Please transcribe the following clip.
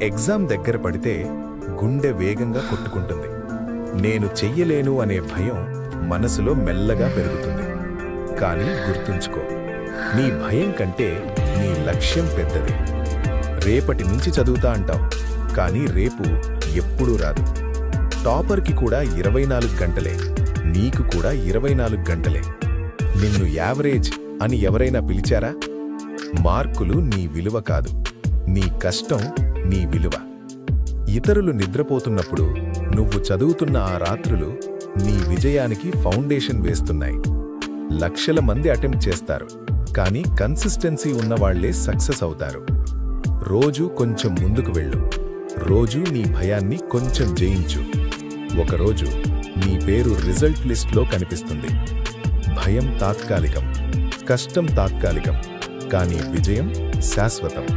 Exam దగ్గర పడితే గుండె వేగంగా కొట్టుకుంటుంది. నేను చెయ్యలేను అనే భయం మనసులో మెల్లగా పెరుగుతుంది. కానీ గుర్తుంచుకో, నీ భయం కంటే నీ లక్ష్యం పెద్దది. రేపటి నుంచి చదువుతా అంటావు, కానీ రేపు ఎప్పుడూ రాదు. టాపర్కి కూడా 24 గంటలే, నీకు కూడా 24 గంటలే. నిన్ను యావరేజ్ అని ఎవరైనా పిలిచారా? మార్కులు నీ విలువ కాదు, నీ కష్టం నీ విలువ. ఇతరులు నిద్రపోతున్నప్పుడు నువ్వు చదువుతున్న ఆ రాత్రులు నీ విజయానికి ఫౌండేషన్ వేస్తున్నాయి. లక్షల మంది అటెంప్ట్ చేస్తారు, కానీ కన్సిస్టెన్సీ ఉన్నవాళ్లే సక్సెస్ అవుతారు. రోజూ కొంచెం ముందుకు వెళ్ళు, రోజూ నీ భయాన్ని కొంచెం జయించు. ఒకరోజు నీ పేరు రిజల్ట్ లిస్ట్లో కనిపిస్తుంది. భయం తాత్కాలికం, కష్టం తాత్కాలికం, కానీ విజయం శాశ్వతం.